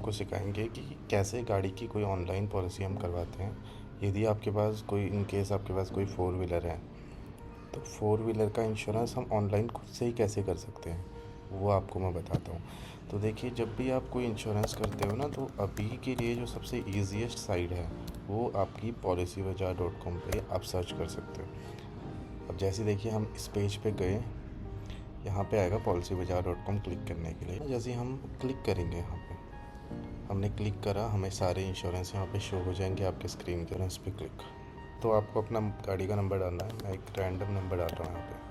आपको सिखाएंगे कि कैसे गाड़ी की कोई ऑनलाइन पॉलिसी हम करवाते हैं। यदि आपके पास कोई इन केस आपके पास कोई फोर व्हीलर है तो फोर व्हीलर का इंश्योरेंस हम ऑनलाइन खुद से ही कैसे कर सकते हैं वो आपको मैं बताता हूँ। तो देखिए, जब भी आप कोई इंश्योरेंस करते हो ना, तो अभी के लिए जो सबसे ईजीएस्ट साइट है वो आपकी policybazaar.com पे आप सर्च कर सकते हो। अब जैसे देखिए, हम इस पेज पे गए, यहाँ पे आएगा policybazaar.com क्लिक करने के लिए। जैसे हम क्लिक करेंगे, यहाँ पे हमने क्लिक करा, हमें सारे इंश्योरेंस यहाँ पे शो हो जाएंगे आपके स्क्रीन के। इस पे क्लिक, तो आपको अपना गाड़ी का नंबर डालना है। मैं एक रैंडम नंबर डाल रहा हूँ यहाँ पे।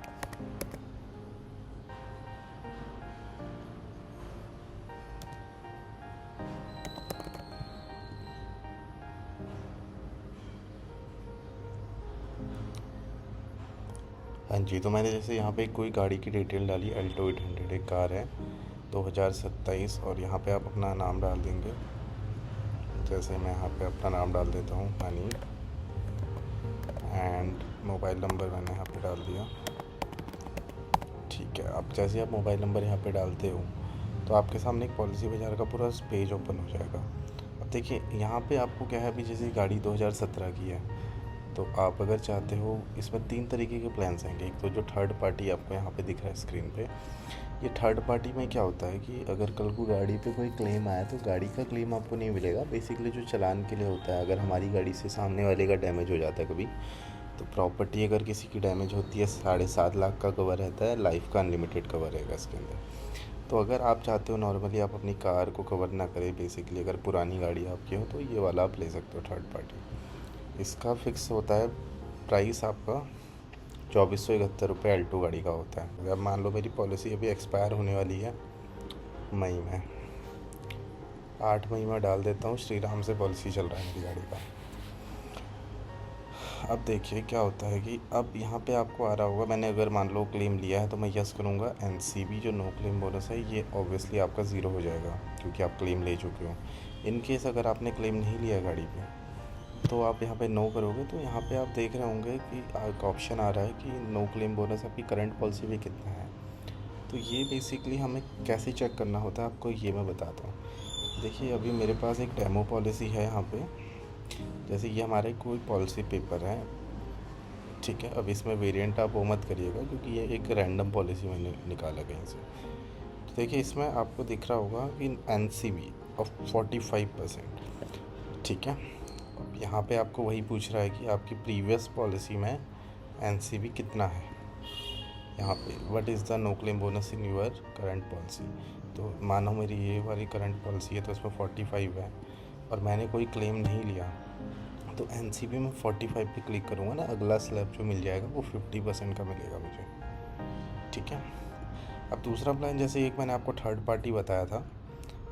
हाँ जी, तो मैंने जैसे यहाँ पे कोई गाड़ी की डिटेल डाली, अल्टो 800 एक कार है 2027, और यहाँ पे आप अपना नाम डाल देंगे। जैसे मैं यहाँ पे अपना नाम डाल देता हूँ हनी, एंड मोबाइल नंबर मैंने यहाँ पे डाल दिया। ठीक है, अब जैसे आप मोबाइल नंबर यहाँ पे डालते हो तो आपके सामने एक पॉलिसी बाजार का पूरा पेज ओपन हो जाएगा। अब देखिए, यहाँ पे आपको क्या है, अभी जैसे गाड़ी 2017 की है, तो आप अगर चाहते हो, इसमें 3 तरीके के प्लान्स आएंगे। एक तो जो थर्ड पार्टी आपको यहाँ पे दिख रहा है स्क्रीन पे, ये थर्ड पार्टी में क्या होता है कि अगर कल को गाड़ी पे कोई क्लेम आया तो गाड़ी का क्लेम आपको नहीं मिलेगा। बेसिकली जो चालान के लिए होता है, अगर हमारी गाड़ी से सामने वाले का डैमेज हो जाता है कभी, तो प्रॉपर्टी अगर किसी की डैमेज होती है, 7.5 लाख का कवर रहता है, लाइफ का अनलिमिटेड कवर रहेगा इसके अंदर। तो अगर आप चाहते हो नॉर्मली आप अपनी कार को कवर ना करें, बेसिकली अगर पुरानी गाड़ी आपकी हो, तो ये वाला आप ले सकते हो थर्ड पार्टी। इसका फिक्स होता है प्राइस आपका 2471 रुपये अल्टो गाड़ी का होता है। अगर मान लो मेरी पॉलिसी अभी एक्सपायर होने वाली है मई में, 8 मई में डाल देता हूँ, श्री राम से पॉलिसी चल रहा है मेरी गाड़ी का। अब देखिए क्या होता है कि अब यहाँ पे आपको आ रहा होगा, मैंने अगर मान लो क्लेम लिया है तो मैं यस करूँगा। एनसीबी जो नो क्लेम बोनस है, ये ऑब्वियसली आपका ज़ीरो हो जाएगा क्योंकि आप क्लेम ले चुके हो। इन केस अगर आपने क्लेम नहीं लिया है गाड़ी पे, तो आप यहाँ पे नो करोगे, तो यहाँ पे आप देख रहे होंगे कि एक ऑप्शन आ रहा है कि नो क्लेम बोनस आपकी करंट पॉलिसी पे कितना है। तो ये बेसिकली हमें कैसे चेक करना होता है आपको ये मैं बताता हूँ। देखिए, अभी मेरे पास एक डेमो पॉलिसी है यहाँ पे। जैसे ये हमारे कोई पॉलिसी पेपर है, ठीक है। अब इसमें वेरिएंट आप वो मत करिएगा क्योंकि ये एक रैंडम पॉलिसी मैंने निकाला कहीं से। तो देखिए, इसमें आपको दिख रहा होगा कि NCB ऑफ 45%, ठीक है। अब यहाँ पे आपको वही पूछ रहा है कि आपकी प्रीवियस पॉलिसी में NCB कितना है। यहाँ पे what is the no claim bonus in your current policy. तो मानो मेरी ये वाली करंट पॉलिसी है तो इसमें 45 है और मैंने कोई क्लेम नहीं लिया, तो NCB में 45 पे क्लिक करूँगा ना, अगला स्लैब जो मिल जाएगा वो 50% का मिलेगा मुझे, ठीक है। अब दूसरा प्लान, जैसे एक मैंने आपको थर्ड पार्टी बताया था,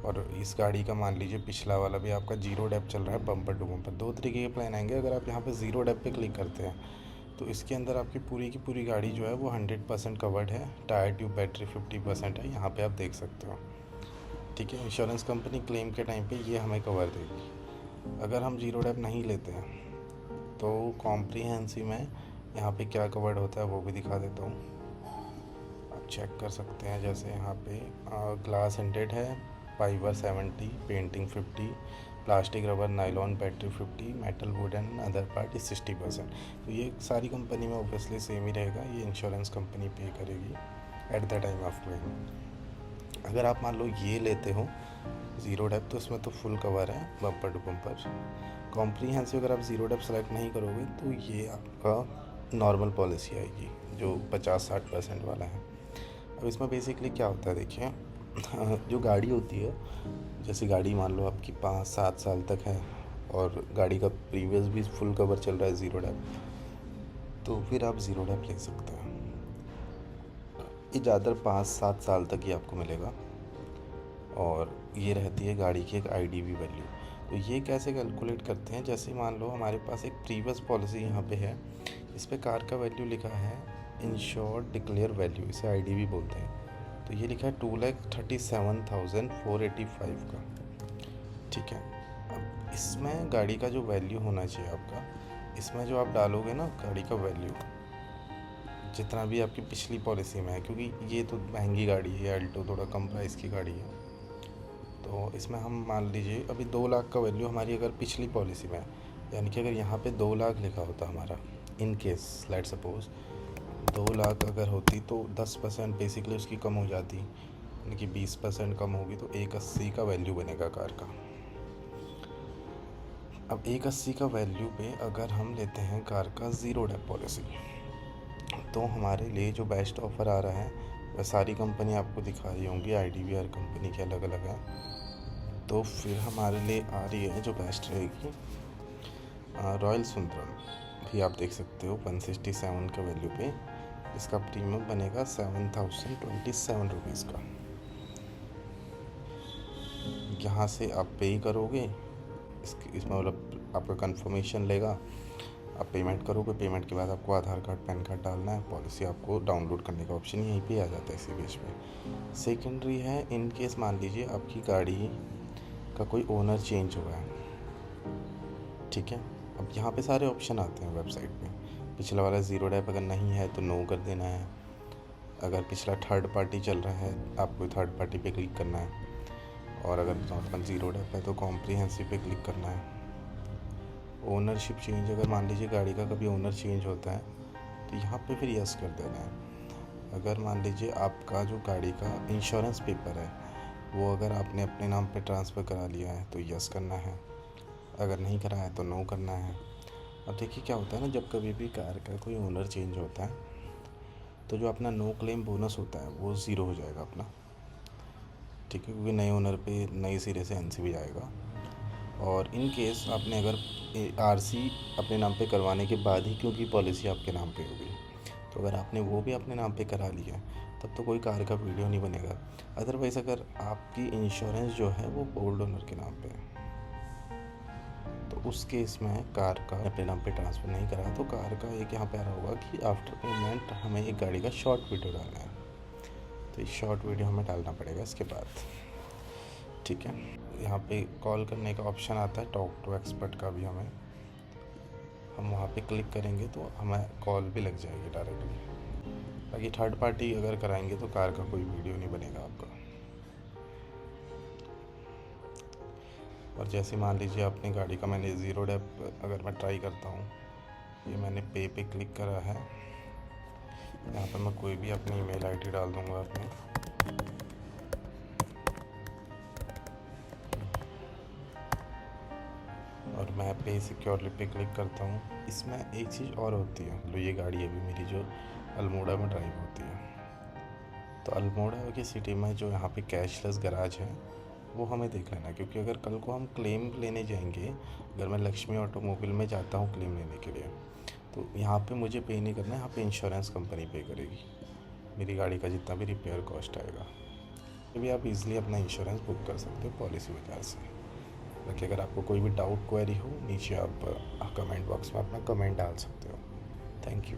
और इस गाड़ी का मान लीजिए पिछला वाला भी आपका जीरो डेप चल रहा है, बम्पर टू बम्पर। 2 तरीके के प्लान आएंगे। अगर आप यहाँ पे ज़ीरो डेप पे क्लिक करते हैं तो इसके अंदर आपकी पूरी की पूरी गाड़ी जो है वो 100% कवर्ड है। टायर ट्यूब बैटरी 50% है, यहाँ पे आप देख सकते हो, ठीक है। इंश्योरेंस कंपनी क्लेम के टाइम पे ये हमें कवर देगी। अगर हम जीरो डेप नहीं लेते हैं तो कॉम्प्रिहेंसिव में यहाँ पे क्या कवर्ड होता है वो भी दिखा देता हूँ, आप चेक कर सकते हैं। जैसे यहाँ पे ग्लास 100 है, fibre 70, painting 50, plastic rubber nylon battery 50, metal would and other part 60%। तो ये सारी कंपनी में ऑब्वियसली सेम ही रहेगा, ये इंश्योरेंस कंपनी पे करेगी at the time of claim. अगर आप मान लो ये लेते हो ज़ीरो डेप, तो इसमें तो फुल कवर है बम्पर टू बम्पर। कॉम्प्रीहेंसिव अगर आप ज़ीरो डेप सेलेक्ट नहीं करोगे तो ये आपका नॉर्मल पॉलिसी आएगी जो 50-60% वाला है। अब इसमें बेसिकली क्या होता है, देखिए जो गाड़ी होती है, जैसे गाड़ी मान लो आपकी 5-7 साल तक है और गाड़ी का प्रीवियस भी फुल कवर चल रहा है ज़ीरो डेप, तो फिर आप ज़ीरो डेप ले सकते हैं। ये ज़्यादातर 5-7 साल तक ही आपको मिलेगा, और ये रहती है गाड़ी की एक IDV वैल्यू। तो ये कैसे कैलकुलेट करते हैं, जैसे मान लो हमारे पास एक प्रीवियस पॉलिसी यहाँ पे है, इस पर कार का वैल्यू लिखा है इंश्योर्ड डिक्लेयर वैल्यू, इसे IDV बोलते हैं। तो ये लिखा है 2,37,485 का, ठीक है। अब इसमें गाड़ी का जो वैल्यू होना चाहिए आपका, इसमें जो आप डालोगे ना गाड़ी का वैल्यू, जितना भी आपकी पिछली पॉलिसी में है, क्योंकि ये तो महंगी गाड़ी है, अल्टो थोड़ा कम प्राइस की गाड़ी है, तो इसमें हम मान लीजिए अभी 2 लाख का वैल्यू हमारी अगर पिछली पॉलिसी में, यानी कि अगर यहाँ पे 2 लाख लिखा होता हमारा, in case let suppose 2 lakh अगर होती तो 10% बेसिकली उसकी कम हो जाती, यानी कि 20% कम होगी तो 180 का वैल्यू बनेगा कार का। अब 180 का वैल्यू पे अगर हम लेते हैं कार का ज़ीरो डेप पॉलिसी, तो हमारे लिए जो बेस्ट ऑफ़र आ रहा है वह सारी कंपनी आपको दिखा रही होंगी, IDV हर कंपनी के अलग अलग है। तो फिर हमारे लिए आ रही है जो बेस्ट रहेगी रॉयल सुंदरम भी आप देख सकते हो 167 के वैल्यू पे, इसका प्रीमियम बनेगा 7027 रुपीज़ का। यहाँ से आप पे करोगे, इसमें मतलब आपका कंफर्मेशन लेगा, आप पेमेंट करोगे, पेमेंट के बाद आपको आधार कार्ड पैन कार्ड डालना है, पॉलिसी आपको डाउनलोड करने का ऑप्शन यहीं पे आ जाता है इसी पेज पे। सेकेंडरी है, इन केस मान लीजिए आपकी गाड़ी का कोई ओनर चेंज हुआ है, ठीक है। अब यहाँ पे सारे ऑप्शन आते हैं वेबसाइट पे। पिछला वाला ज़ीरो डेप अगर नहीं है तो नो कर देना है, अगर पिछला थर्ड पार्टी चल रहा है आपको थर्ड पार्टी पे क्लिक करना है, और अगर आपका ज़ीरो डेप है तो कॉम्प्रिहेंसिव पे क्लिक करना है। ओनरशिप चेंज, अगर मान लीजिए गाड़ी का कभी ओनर चेंज होता है तो यहाँ पे फिर यस कर देना है। अगर मान लीजिए आपका जो गाड़ी का इंश्योरेंस पेपर है वो अगर आपने अपने नाम पे ट्रांसफ़र करा लिया है तो यस करना है, अगर नहीं करा है तो नो करना है। अब देखिए क्या होता है ना, जब कभी भी कार का कोई ओनर चेंज होता है तो जो अपना नो क्लेम बोनस होता है वो ज़ीरो हो जाएगा अपना, ठीक है, क्योंकि नए ओनर पे नए सिरे से NCV आएगा। और इन केस आपने अगर RC अपने नाम पे करवाने के बाद ही क्योंकि पॉलिसी आपके नाम पे होगी, तो अगर आपने वो भी अपने नाम पे करा लिया तब तो कोई कार का वीडियो नहीं बनेगा। अदरवाइज़ अगर आपकी इंश्योरेंस जो है वो ओल्ड ओनर के नाम पे है तो उस केस में कार का अपने नाम पे ट्रांसफ़र नहीं करा तो कार का एक यहाँ पे आ रहा होगा कि आफ्टर पेमेंट हमें एक गाड़ी का शॉर्ट वीडियो डालना है, तो ये शॉर्ट वीडियो हमें डालना पड़ेगा इसके बाद, ठीक है। यहाँ पे कॉल करने का ऑप्शन आता है, टॉक टू एक्सपर्ट का भी हम वहाँ पे क्लिक करेंगे तो हमें कॉल भी लग जाएगी डायरेक्टली। बाकी थर्ड पार्टी अगर कराएंगे तो कार का कोई वीडियो नहीं बनेगा आपका। और जैसे मान लीजिए अपनी गाड़ी का मैंने ज़ीरो डेप अगर मैं ट्राई करता हूँ, ये मैंने पे क्लिक करा है, यहाँ पर मैं कोई भी अपनी ईमेल ID डाल दूँगा अपनी, और मैं पे सिक्योरली पे क्लिक करता हूँ। इसमें एक चीज़ और होती है, लो ये गाड़ी अभी मेरी जो अल्मोड़ा में ड्राइव होती है, तो अल्मोड़ा की सिटी में जो यहाँ पे कैशलेस गराज है वो हमें देख लेना, क्योंकि अगर कल को हम क्लेम लेने जाएंगे, अगर मैं लक्ष्मी ऑटोमोबाइल में जाता हूँ क्लेम लेने के लिए, तो यहाँ पे मुझे पे नहीं करना है, यहाँ पे इंश्योरेंस कंपनी पे करेगी मेरी गाड़ी का जितना भी रिपेयर कॉस्ट आएगा। ये भी आप इजीली अपना इंश्योरेंस बुक कर सकते हो पॉलिसी वजह से। बाकी अगर आपको कोई भी डाउट क्वेरी हो, नीचे आप कमेंट बॉक्स में अपना कमेंट डाल सकते हो। Thank you.